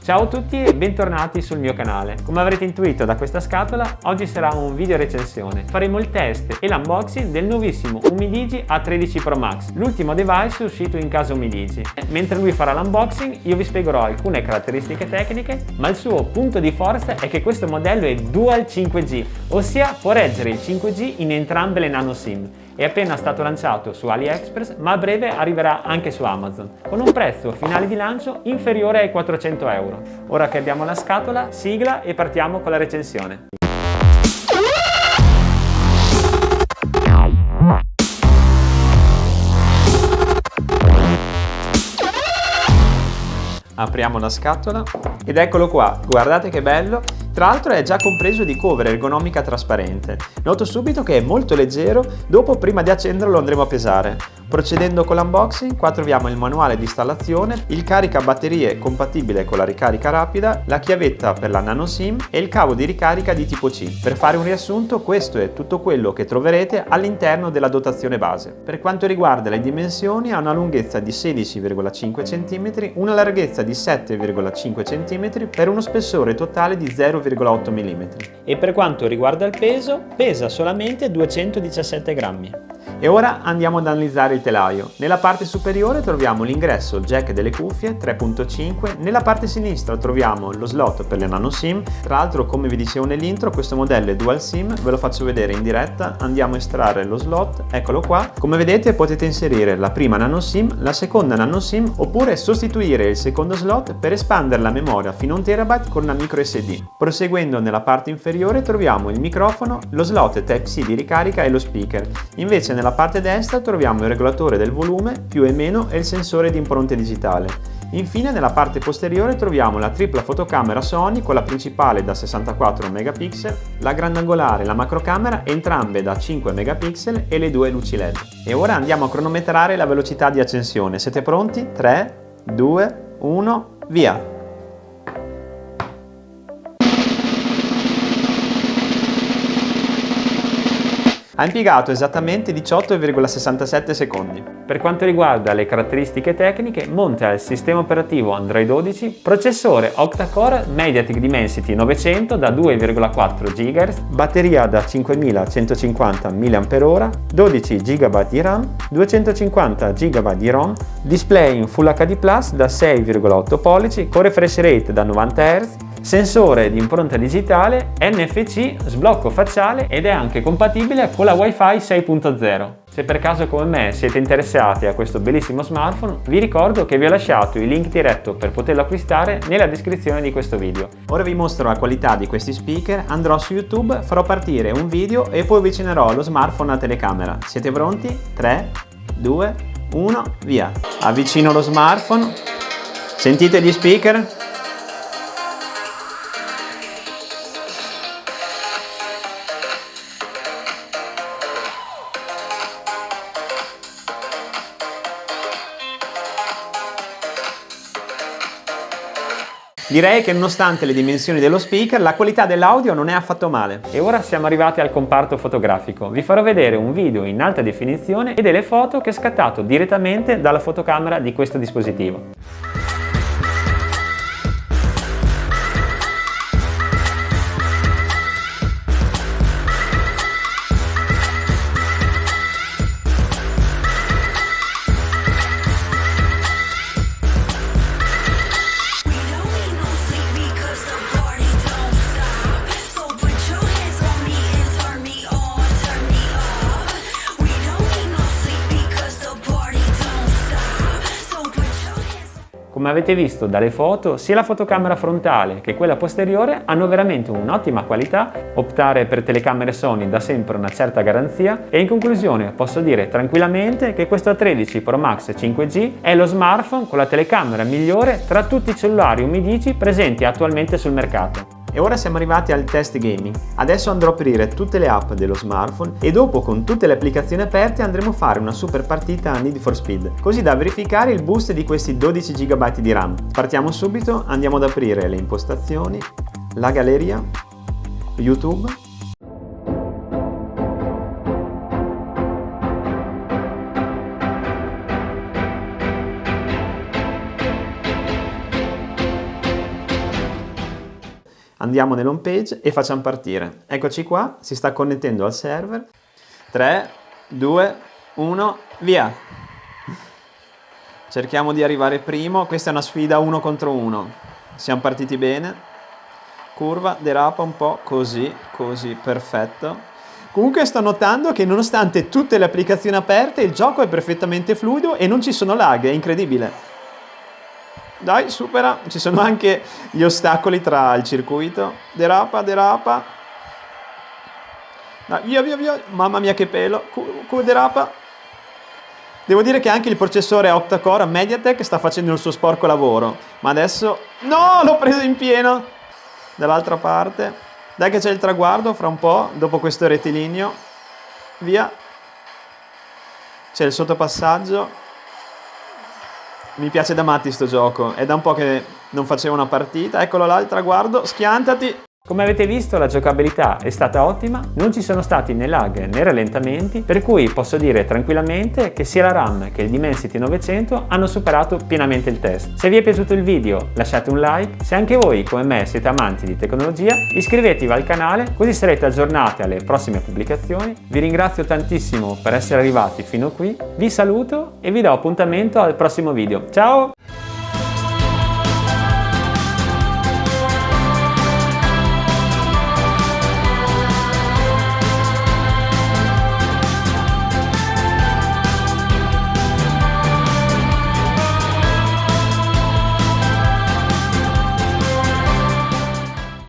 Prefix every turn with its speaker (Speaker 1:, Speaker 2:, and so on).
Speaker 1: Ciao a tutti e bentornati sul mio canale. Come avrete intuito da questa scatola, oggi sarà un video recensione. Faremo il test e l'unboxing del nuovissimo Umidigi A13 Pro Max, l'ultimo device uscito in casa Umidigi. Mentre lui farà l'unboxing, io vi spiegherò alcune caratteristiche tecniche, ma il suo punto di forza è che questo modello è Dual 5G, ossia può reggere il 5G in entrambe le nano SIM. È appena stato lanciato su AliExpress, ma a breve arriverà anche su Amazon, con un prezzo finale di lancio inferiore ai 400 euro. Ora che abbiamo la scatola, sigla e partiamo con la recensione. Apriamo la scatola ed eccolo qua, guardate che bello. Tra l'altro è già compreso di cover ergonomica trasparente. Noto subito che è molto leggero, dopo prima di accenderlo andremo a pesare. Procedendo con l'unboxing, qua troviamo il manuale di installazione, il caricabatterie compatibile con la ricarica rapida, la chiavetta per la nano SIM e il cavo di ricarica di tipo C. Per fare un riassunto, questo è tutto quello che troverete all'interno della dotazione base. Per quanto riguarda le dimensioni, ha una lunghezza di 16,5 cm, una larghezza di 7,5 cm per uno spessore totale di 0,8 mm. E per quanto riguarda il peso, pesa solamente 217 grammi. E ora andiamo ad analizzare il telaio. Nella parte superiore troviamo l'ingresso jack delle cuffie 3.5, nella parte sinistra troviamo lo slot per le nano SIM. Tra l'altro, come vi dicevo nell'intro, questo modello è dual SIM, ve lo faccio vedere in diretta. Andiamo a estrarre lo slot, eccolo qua. Come vedete potete inserire la prima nano SIM, la seconda nano SIM oppure sostituire il secondo slot per espandere la memoria fino a 1 TB con una micro SD. Proseguendo nella parte inferiore troviamo il microfono, lo slot Type-C di ricarica e lo speaker. Invece nella parte destra troviamo il regolatore del volume, più e meno, e il sensore di impronte digitale. Infine nella parte posteriore troviamo la tripla fotocamera Sony con la principale da 64 megapixel, la grandangolare e la macrocamera entrambe da 5 megapixel e le due luci LED. E ora andiamo a cronometrare la velocità di accensione. Siete pronti? 3, 2, 1, via! Ha impiegato esattamente 18,67 secondi. Per quanto riguarda le caratteristiche tecniche, monta il sistema operativo Android 12, processore octa-core MediaTek Dimensity 900 da 2,4 GHz, batteria da 5150 mAh, 12 GB di RAM, 250 GB di ROM, display in Full HD Plus da 6,8 pollici con refresh rate da 90 Hz, sensore di impronta digitale, NFC, sblocco facciale ed è anche compatibile con la Wi-Fi 6.0. Se per caso come me siete interessati a questo bellissimo smartphone, vi ricordo che vi ho lasciato il link diretto per poterlo acquistare nella descrizione di questo video. Ora vi mostro la qualità di questi speaker, andrò su YouTube, farò partire un video e poi avvicinerò lo smartphone alla telecamera. Siete pronti? 3, 2, 1, via! Avvicino lo smartphone, sentite gli speaker? Direi che nonostante le dimensioni dello speaker, la qualità dell'audio non è affatto male. E ora siamo arrivati al comparto fotografico. Vi farò vedere un video in alta definizione e delle foto che ho scattato direttamente dalla fotocamera di questo dispositivo. Come avete visto dalle foto, sia la fotocamera frontale che quella posteriore hanno veramente un'ottima qualità. Optare per telecamere Sony dà sempre una certa garanzia e in conclusione posso dire tranquillamente che questo A13 Pro Max 5G è lo smartphone con la telecamera migliore tra tutti i cellulari Umidigi presenti attualmente sul mercato. E ora siamo arrivati al test gaming. Adesso andrò a aprire tutte le app dello smartphone e dopo, con tutte le applicazioni aperte, andremo a fare una super partita a Need for Speed, così da verificare il boost di questi 12 GB di RAM. Partiamo subito, andiamo ad aprire le impostazioni, la galleria, YouTube. andiamo nell'home page e facciamo partire. Eccoci qua, si sta connettendo al server. 3, 2, 1, via! Cerchiamo di arrivare primo, questa è una sfida 1 contro 1. Siamo partiti bene. Curva, derapa un po', così, perfetto. Comunque sto notando che nonostante tutte le applicazioni aperte, il gioco è perfettamente fluido e non ci sono lag, è incredibile. Dai, supera, ci sono anche gli ostacoli tra il circuito. Derapa. Dai, via, mamma mia che pelo, derapa. Devo dire che anche il processore octa-core MediaTek sta facendo il suo sporco lavoro. Ma adesso... No, l'ho preso in pieno! Dall'altra parte... Dai che c'è il traguardo fra un po', dopo questo rettilineo. Via. C'è il sottopassaggio. Mi piace da matti sto gioco. È da un po' che non facevo una partita. Eccolo là il traguardo. Schiantati.
Speaker 2: Come avete visto, la giocabilità è stata ottima, non ci sono stati né lag né rallentamenti, per cui posso dire tranquillamente che sia la RAM che il Dimensity 900 hanno superato pienamente il test. Se vi è piaciuto il video lasciate un like, se anche voi come me siete amanti di tecnologia iscrivetevi al canale così sarete aggiornati alle prossime pubblicazioni. Vi ringrazio tantissimo per essere arrivati fino qui, vi saluto e vi do appuntamento al prossimo video. Ciao!